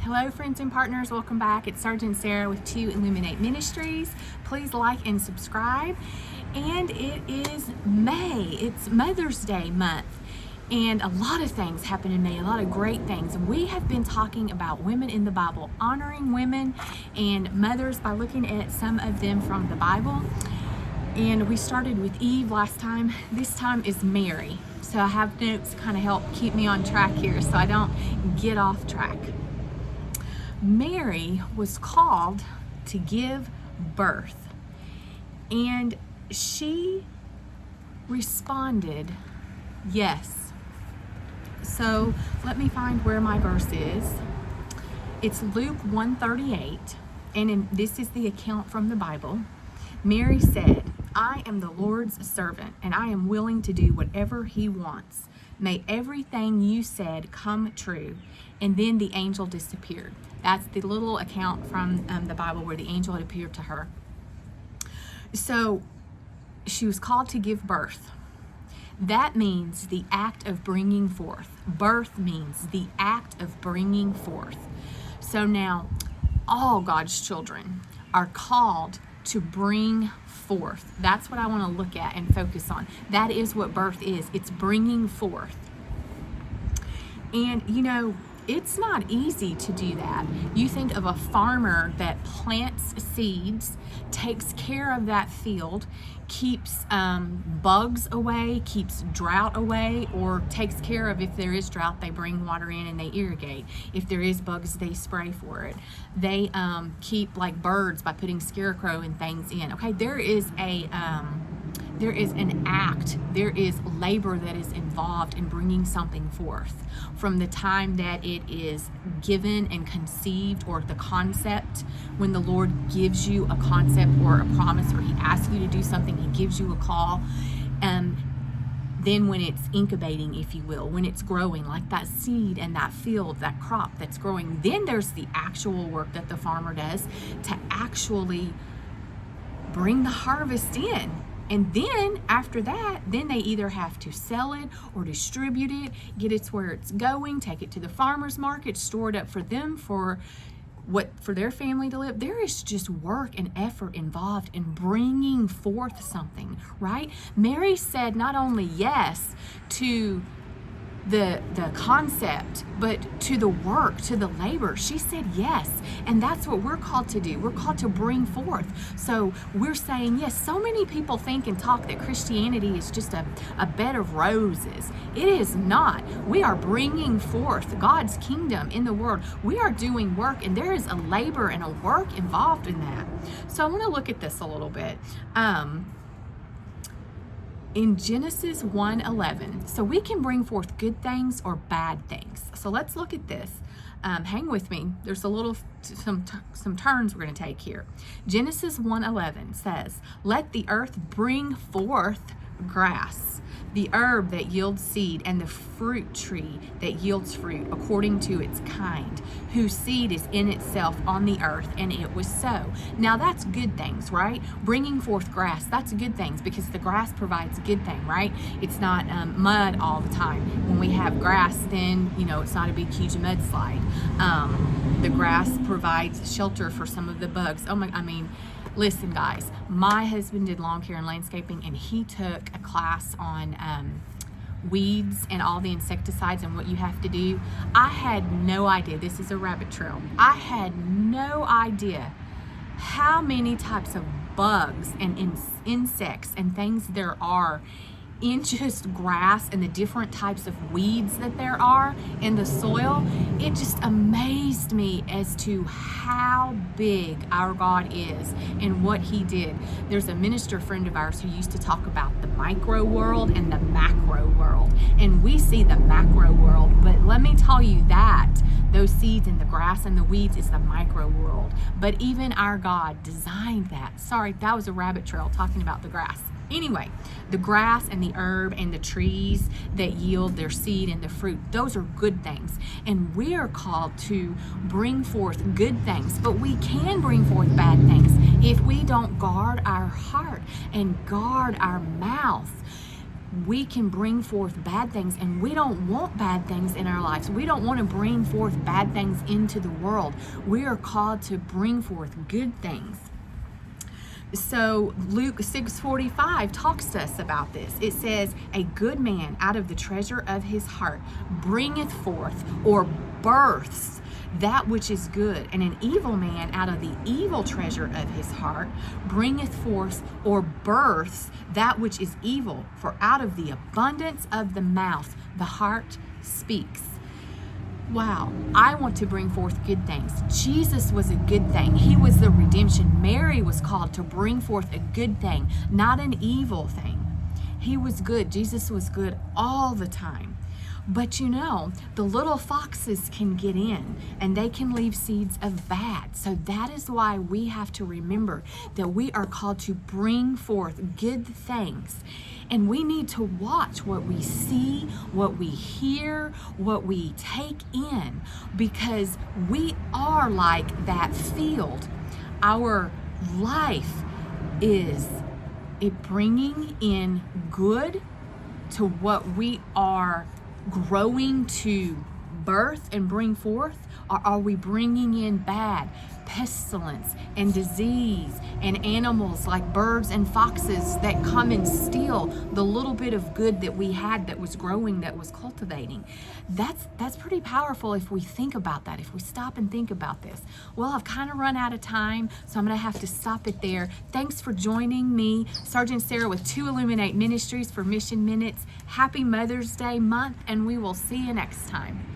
Hello friends and partners, welcome back. It's Sergeant Sarah with Illuminate Ministries. Please like and subscribe. And it is May, it's Mother's Day month. And a lot of things happen in May, a lot of great things. We have been talking about women in the Bible, honoring women and mothers by looking at some of them from the Bible. And we started with Eve last time. This time is Mary. So I have notes to kind of help keep me on track here so I don't get off track. Mary was called to give birth, and she responded yes. So let me find where my verse is. It's Luke 1:38, and this is the account from the Bible. Mary said, "I am the Lord's servant, and I am willing to do whatever he wants. May everything you said come true." And then the angel disappeared. That's the little account from the Bible where the angel had appeared to her. So she was called to give birth. That means the act of bringing forth. Birth means the act of bringing forth. So now all God's children are called to bring forth. That's what I want to look at and focus on. That is what birth is. It's bringing forth. And you know, it's not easy to do that. You think of a farmer that plants seeds, takes care of that field, keeps bugs away, keeps drought away, or takes care of, if there is drought, they bring water in and they irrigate. If there is bugs, they spray for it. They keep like birds by putting scarecrow and things in. Okay, there is an act, there is labor that is involved in bringing something forth from the time that it is given and conceived, or the concept. When the Lord gives you a concept or a promise, or he asks you to do something, he gives you a call. Then when it's incubating, if you will, when it's growing, like that seed and that field, that crop that's growing, then there's the actual work that the farmer does to actually bring the harvest in. And then after that, then they either have to sell it or distribute it, get it to where it's going, take it to the farmer's market, store it up for them for their family to live. There is just work and effort involved in bringing forth something, right? Mary said not only yes to the concept, but to the work, to the labor. She said yes, and that's what we're called to do. We're called to bring forth. So we're saying yes. So many people think and talk that Christianity is just a bed of roses. It is not. We are bringing forth God's kingdom in the world. We are doing work, and there is a labor and a work involved in that. So I want to look at this a little bit. In Genesis 1:11, so we can bring forth good things or bad things. So let's look at this. Hang with me. There's some turns we're going to take here. Genesis 1:11 says, "Let the earth bring forth grass, the herb that yields seed, and the fruit tree that yields fruit according to its kind, whose seed is in itself on the earth." And it was so. Now that's good things, right? Bringing forth grass, that's good things, because the grass provides a good thing, right? It's not mud all the time. When we have grass, then it's not a big huge mudslide. The grass provides shelter for some of the bugs. Listen guys, my husband did lawn care and landscaping, and he took a class on weeds and all the insecticides and what you have to do. I had no idea. This is a rabbit trail. I had no idea how many types of bugs and insects and things there are in just grass, and the different types of weeds that there are in the soil. It just amazed me as to how big our God is and what he did. There's a minister friend of ours who used to talk about the micro world and the macro world, and we see the macro world, but let me tell you that those seeds and the grass and the weeds is the micro world. But even our God designed that. Sorry, that was a rabbit trail talking about the grass. Anyway, the grass and the herb and the trees that yield their seed and the fruit, those are good things. And we are called to bring forth good things, but we can bring forth bad things if we don't guard our heart and guard our mouth. we can bring forth bad things, and we don't want bad things in our lives. We don't want to bring forth bad things into the world. We are called to bring forth good things. So Luke 6:45 talks to us about this. It says, a good man out of the treasure of his heart bringeth forth, or births, that which is good, and an evil man out of the evil treasure of his heart bringeth forth, or births, that which is evil. For out of the abundance of the mouth the heart speaks. Wow, I want to bring forth good things. Jesus was a good thing. He was the redemption. Mary was called to bring forth a good thing, not an evil thing. He was good. Jesus was good all the time. But you know, the little foxes can get in and they can leave seeds of bad. So that is why we have to remember that we are called to bring forth good things. And we need to watch what we see, what we hear, what we take in, because we are like that field. Our life is it bringing in good to what we are growing to birth and bring forth, or are we bringing in bad, pestilence and disease and animals like birds and foxes that come and steal the little bit of good that we had, that was growing, that was cultivating? That's pretty powerful if we think about that, if we stop and think about this. Well, I've kind of run out of time, so I'm going to have to stop it there. Thanks for joining me, Sergeant Sarah with 2 Illuminate Ministries for Mission Minutes. Happy Mother's Day month, and we will see you next time.